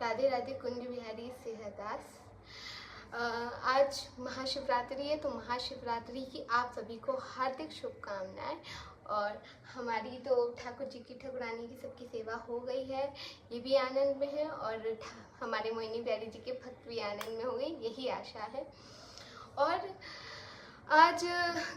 राधे राधे कुंज बिहारी सेहदास। आज महाशिवरात्रि है, तो महाशिवरात्रि की आप सभी को हार्दिक शुभकामनाएं। और हमारी तो ठाकुर जी की ठाकुरानी की सबकी सेवा हो गई है, ये भी आनंद में है, और हमारे मोहिनी बिहारी जी के भक्त भी आनंद में हो गई, यही आशा है। और आज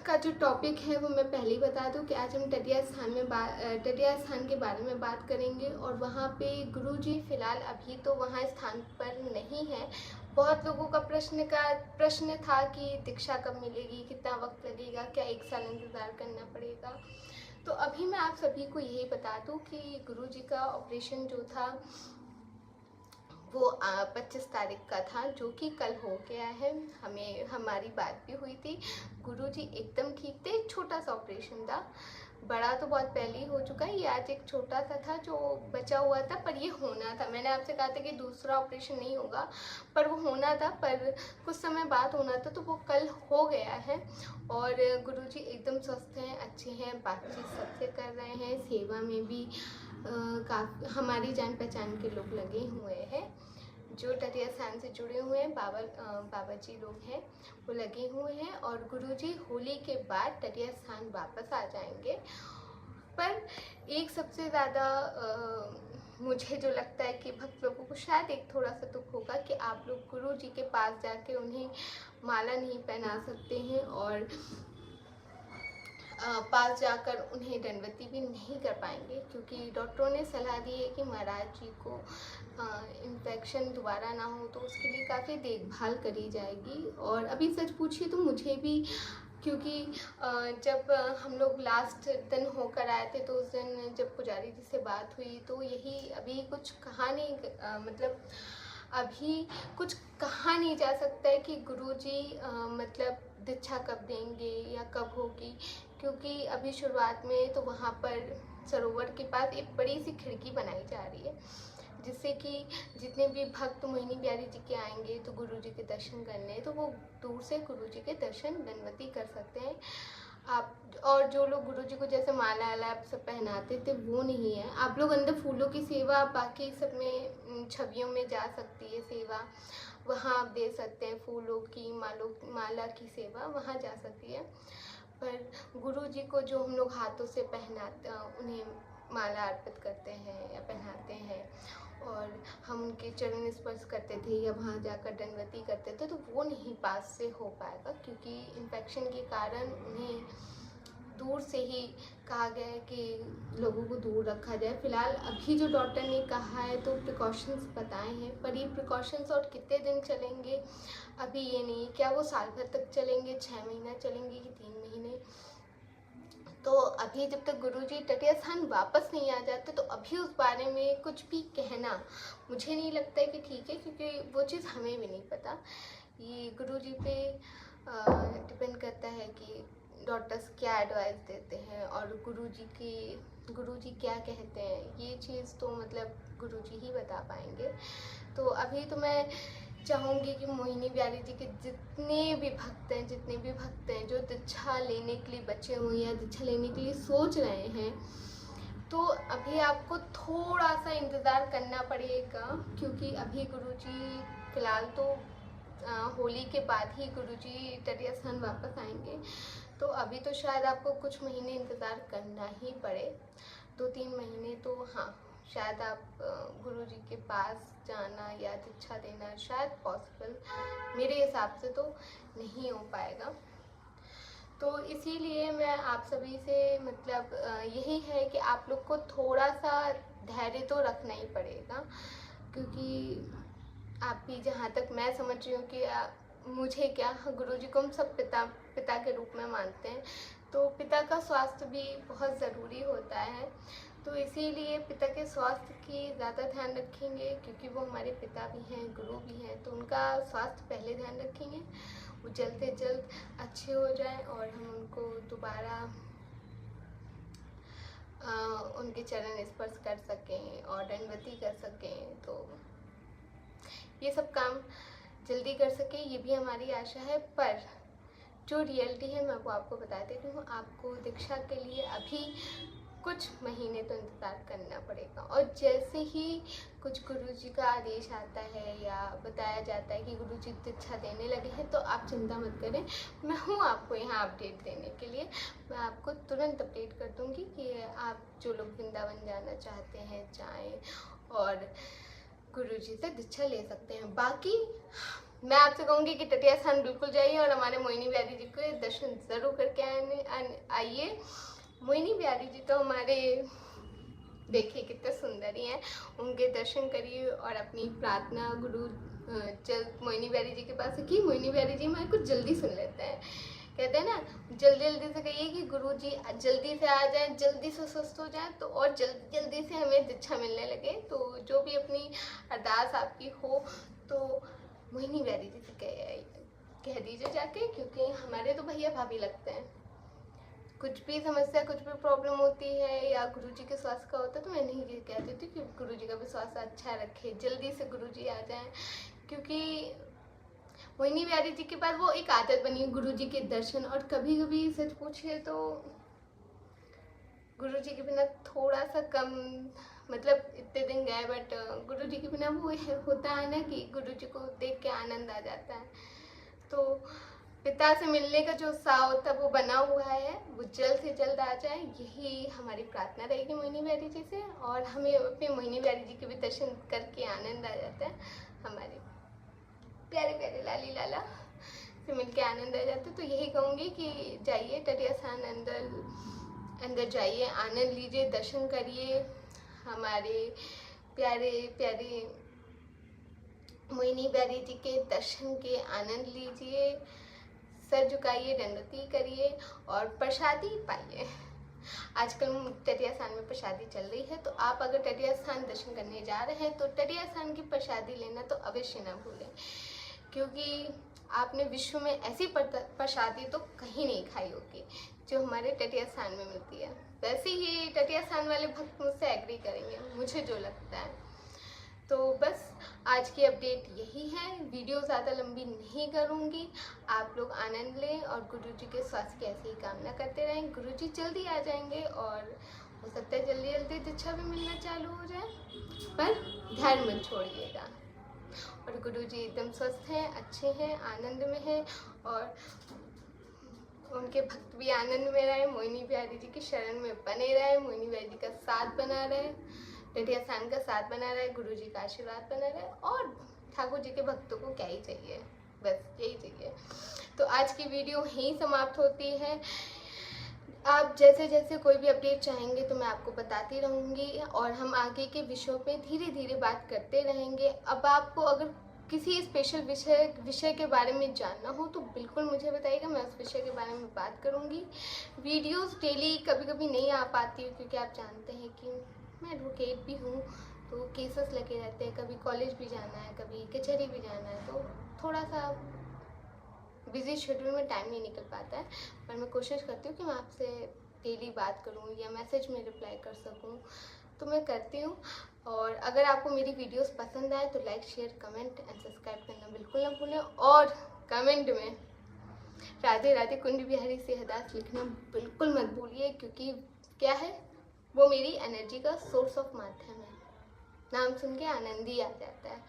का जो टॉपिक है वो मैं पहले ही बता दूं कि आज हम टटिया स्थान के बारे में बात करेंगे। और वहाँ पे गुरुजी फिलहाल अभी तो वहाँ स्थान पर नहीं है। बहुत लोगों का प्रश्न था कि दीक्षा कब मिलेगी, कितना वक्त लगेगा, क्या 1 साल इंतज़ार करना पड़ेगा। तो अभी मैं आप सभी को यही बता दूं कि गुरुजी का ऑपरेशन जो था वो 25 तारीख का था, जो कि कल हो गया है। हमारी बात भी हुई थी, गुरुजी एकदम ठीक थे। एक छोटा सा ऑपरेशन था, बड़ा तो बहुत पहले ही हो चुका है, ये आज एक छोटा सा था जो बचा हुआ था, पर ये होना था। मैंने आपसे कहा था कि दूसरा ऑपरेशन नहीं होगा, पर वो होना था, पर कुछ समय बाद होना था, तो वो कल हो गया है। और गुरुजी एकदम स्वस्थ हैं, अच्छे हैं, बातचीत सबसे कर रहे हैं, सेवा में भी हमारी जान पहचान के लोग लगे हुए हैं, जो टटिया स्थान से जुड़े हुए हैं। बाबा जी लोग हैं, वो लगे हुए हैं। और गुरुजी होली के बाद टटिया स्थान वापस आ जाएंगे। पर एक सबसे ज़्यादा मुझे जो लगता है कि भक्त लोगों को शायद एक थोड़ा सा दुख होगा कि आप लोग गुरु जी के पास जाके उन्हें माला नहीं पहना सकते हैं, और पास जाकर उन्हें दंडवती भी नहीं कर पाएंगे, क्योंकि डॉक्टरों ने सलाह दी है कि महाराज जी को इन्फेक्शन दोबारा ना हो, तो उसके लिए काफ़ी देखभाल करी जाएगी। और अभी सच पूछिए तो मुझे भी, क्योंकि जब हम लोग लास्ट दिन होकर आए थे, तो उस दिन जब पुजारी जी से बात हुई तो यही, अभी कुछ कहा नहीं, मतलब अभी कुछ कहा नहीं जा सकता है कि गुरुजी मतलब दीक्षा कब देंगे या कब होगी, क्योंकि अभी शुरुआत में तो वहाँ पर सरोवर के पास एक बड़ी सी खिड़की बनाई जा रही है, जिससे कि जितने भी भक्त मोहिनी बिहारी जी के आएंगे तो गुरु जी के दर्शन करने, तो वो दूर से गुरु जी के दर्शन दंडवती कर सकते हैं आप। और जो लोग गुरु जी को जैसे माला वाला सब पहनाते थे वो नहीं है, आप लोग अंदर फूलों की सेवा, बाकी सब में छवियों में जा सकती है सेवा, वहाँ आप दे सकते हैं फूलों की माला की सेवा वहाँ जा सकती है। पर गुरु जी को जो हम लोग हाथों से पहनाते, उन्हें माला अर्पित करते हैं या पहनाते हैं, और हम उनके चरण स्पर्श करते थे या वहाँ जाकर दंडवती करते थे, तो वो नहीं पास से हो पाएगा, क्योंकि इन्फेक्शन के कारण उन्हें दूर से ही कहा गया है कि लोगों को दूर रखा जाए। फिलहाल अभी जो डॉक्टर ने कहा है तो प्रिकॉशंस बताए हैं, पर ये प्रिकॉशंस और कितने दिन चलेंगे अभी ये नहीं, क्या वो साल भर तक चलेंगे, 6 महीना चलेंगे कि 3 महीने। तो अभी जब तक गुरुजी टटिया स्थान वापस नहीं आ जाते, तो अभी उस बारे में कुछ भी कहना मुझे नहीं लगता है कि ठीक है, क्योंकि वो चीज़ हमें भी नहीं पता। ये गुरुजी पे डिपेंड करता है कि डॉक्टर्स क्या एडवाइस देते हैं और गुरुजी क्या कहते हैं, ये चीज़ तो मतलब गुरुजी ही बता पाएंगे। तो अभी तो मैं चाहूँगी कि मोहिनी बिहारी जी के जितने भी भक्त हैं जो दीक्षा लेने के लिए बचे हुए या दीक्षा लेने के लिए सोच रहे हैं, तो अभी आपको थोड़ा सा इंतज़ार करना पड़ेगा, क्योंकि अभी गुरुजी फिलहाल तो होली के बाद ही गुरुजी टटिया स्थान वापस आएंगे, तो अभी तो शायद आपको कुछ महीने इंतज़ार करना ही पड़े, 2-3 महीने तो हाँ, शायद आप गुरुजी के पास जाना या दीक्षा देना शायद पॉसिबल मेरे हिसाब से तो नहीं हो पाएगा। तो इसीलिए मैं आप सभी से मतलब यही है कि आप लोग को थोड़ा सा धैर्य तो रखना ही पड़ेगा, क्योंकि आप भी, जहाँ तक मैं समझ रही हूँ कि मुझे क्या, गुरुजी को हम सब पिता के रूप में मानते हैं, तो पिता का स्वास्थ्य भी बहुत ज़रूरी होता है। तो इसीलिए पिता के स्वास्थ्य की ज़्यादा ध्यान रखेंगे, क्योंकि वो हमारे पिता भी हैं, गुरु भी हैं, तो उनका स्वास्थ्य पहले ध्यान रखेंगे, वो जल्द से जल्द अच्छे हो जाएं और हम उनको दोबारा उनके चरण स्पर्श कर सकें और दंडवती कर सकें, तो ये सब काम जल्दी कर सकें, ये भी हमारी आशा है। पर जो रियलिटी है मैं वो आपको बता देती हूँ। आपको दीक्षा के लिए अभी कुछ महीने तो इंतज़ार करना पड़ेगा। और जैसे ही कुछ गुरुजी का आदेश आता है या बताया जाता है कि गुरुजी दीक्षा देने लगे हैं, तो आप चिंता मत करें, मैं हूँ आपको यहाँ अपडेट देने के लिए। मैं आपको तुरंत अपडेट कर दूँगी कि आप जो लोग वृंदावन जाना चाहते हैं जाएँ और गुरुजी से दीक्षा ले सकते हैं। बाकी मैं आपसे कहूँगी कि टटिया स्थान बिल्कुल जाइए और हमारे मोहिनी बिहारी जी के दर्शन ज़रूर करके आइए। मोहिनी बिहारी जी तो हमारे देखिए कितने सुंदर ही हैं, उनके दर्शन करिए और अपनी प्रार्थना गुरु मोहिनी बिहारी जी के पास है कि मोहिनी बिहारी जी हमारे कुछ जल्दी सुन लेते हैं। कहते हैं ना, जल्दी जल्दी से कहिए कि गुरु जी जल्दी से आ जाए, जल्दी से स्वस्थ हो जाए, तो और जल्दी जल्दी से हमें दीक्षा मिलने लगे। तो जो भी अपनी अरदास आपकी हो तो मोहिनी बिहारी जी से कह दीजिए जाके, क्योंकि हमारे तो भैया भाभी लगते हैं। कुछ भी समस्या, कुछ भी प्रॉब्लम होती है या गुरुजी के स्वास्थ्य का होता है तो मैं नहीं ये कहती थी कि गुरुजी का भी स्वास्थ्य अच्छा रखे, जल्दी से गुरुजी आ जाएं। क्योंकि मोहिनी बिहारी जी के बाद वो एक आदत बनी है गुरुजी के दर्शन। और कभी कभी सच पूछिए तो गुरुजी के बिना थोड़ा सा कम, मतलब इतने दिन गए बट गुरुजी के बिना वो होता है ना कि गुरुजी को देख के आनंद आ जाता है। तो पिता से मिलने का जो उत्साह होता है वो बना हुआ है, वो जल्द से जल्द आ जाए, यही हमारी प्रार्थना रहेगी मोहिनी बिहारी जी से। और हमें अपने मोहिनी बिहारी जी के भी दर्शन करके आनंद आ जाता है, हमारे प्यारे प्यारे लाली लाला से मिलके आनंद आ जाता है। तो यही कहूँगी कि जाइए टटिया स्थान अंदर जाइए, आनंद लीजिए, दर्शन करिए, हमारे प्यारे प्यारे मोहिनी बिहारी जी के दर्शन के आनंद लीजिए, सर झुकाइए, दंडवती करिए और प्रसादी पाइए। आजकल टटिया स्थान में प्रसादी चल रही है, तो आप अगर टटिया स्थान दर्शन करने जा रहे हैं तो टटिया स्थान की प्रसादी लेना तो अवश्य ना भूलें, क्योंकि आपने विश्व में ऐसी प्रसादी तो कहीं नहीं खाई होगी जो हमारे टटिया स्थान में मिलती है। वैसे ही टटिया स्थान वाले भक्त मुझसे एग्री करेंगे, मुझे जो लगता है। तो बस आज की अपडेट यही है, वीडियो ज़्यादा लंबी नहीं करूँगी। आप लोग आनंद लें और गुरुजी के स्वास्थ्य की ऐसी ही कामना करते रहें। गुरुजी जल्दी आ जाएंगे और हो सकता है जल्दी जल्दी दीक्षा भी मिलना चालू हो जाए, पर ध्यान मत छोड़िएगा। और गुरुजी एकदम स्वस्थ हैं, अच्छे हैं, आनंद में हैं और उनके भक्त भी आनंद में रहे, मोहिनी बिहारी जी की शरण में बने रहे, मोहिनी बिहारी जी का साथ बना रहे, टटिया स्थान का साथ बना रहे, गुरुजी का आशीर्वाद बना रहे। और ठाकुर जी के भक्तों को क्या ही चाहिए, बस यही चाहिए। तो आज की वीडियो यहीं समाप्त होती है। आप जैसे जैसे कोई भी अपडेट चाहेंगे तो मैं आपको बताती रहूँगी और हम आगे के विषयों पे धीरे धीरे बात करते रहेंगे। अब आपको अगर किसी स्पेशल विषय के बारे में जानना हो तो बिल्कुल मुझे बताइएगा, मैं उस विषय के बारे में बात करूँगी। वीडियोस डेली कभी कभी नहीं आ पाती हूँ, क्योंकि आप जानते हैं कि मैं एडवोकेट भी हूँ, तो केसेस लगे रहते हैं, कभी कॉलेज भी जाना है, कभी कचहरी भी जाना है, तो थोड़ा सा बिजी शेड्यूल में टाइम नहीं निकल पाता है। पर मैं कोशिश करती हूँ कि मैं आपसे डेली बात करूँ या मैसेज में रिप्लाई कर सकूँ, तो मैं करती हूँ। और अगर आपको मेरी वीडियोस पसंद आए तो like, share, comment and subscribe करना बिल्कुल ना भूलें। और कमेंट में राधे राधे कुंज बिहारी से हदास लिखना बिल्कुल मत भूलिए, क्योंकि क्या है, वो मेरी एनर्जी का सोर्स ऑफ माध्यम है, नाम सुन के आनंद ही आ जाता है।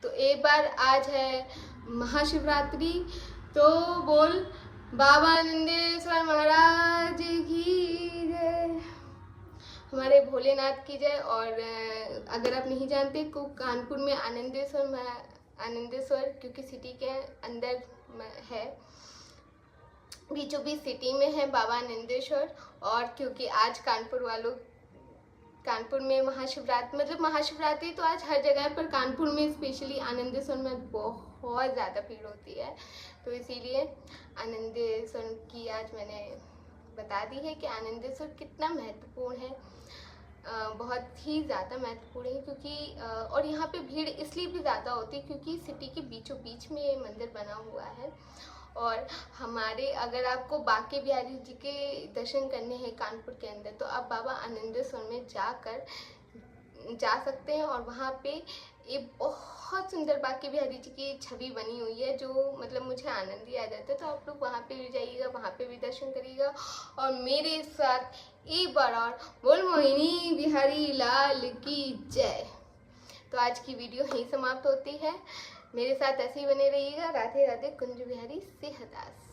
तो एक बार आज है महाशिवरात्रि, तो बोल बाबा आनंदेश्वर महाराज की जय, हमारे भोलेनाथ की जय। और अगर आप नहीं जानते तो कानपुर में आनंदेश्वर क्योंकि सिटी के अंदर है, बीचों बीच सिटी में है बाबा आनंदेश्वर। और क्योंकि आज कानपुर में महाशिवरात्रि, मतलब महाशिवरात्रि तो आज हर जगह पर, कानपुर में स्पेशली आनंदेश्वर में बहुत ज़्यादा भीड़ होती है, तो इसीलिए आनंदेश्वर की आज मैंने बता दी है कि आनंदेश्वर कितना महत्वपूर्ण है। बहुत ही ज़्यादा महत्वपूर्ण है, क्योंकि और यहाँ पे भीड़ इसलिए भी ज़्यादा होती है क्योंकि सिटी के बीचों बीच में ये मंदिर बना हुआ है। और हमारे, अगर आपको बांके बिहारी जी के दर्शन करने हैं कानपुर के अंदर, तो आप बाबा आनंदेश्वर में जाकर जा सकते हैं और वहाँ पे एक बहुत सुंदर बांके बिहारी जी की छवि बनी हुई है, जो मतलब मुझे आनंद ही आ जाता है। तो आप लोग वहाँ पे भी जाइएगा, वहाँ पे भी दर्शन करिएगा और मेरे साथ एक बार और बोल मोहिनी बिहारी लाल की जय। तो आज की वीडियो यहीं समाप्त होती है। मेरे साथ ऐसे ही बने रहिएगा। राधे राधे। कुंज बिहारी सेहदास।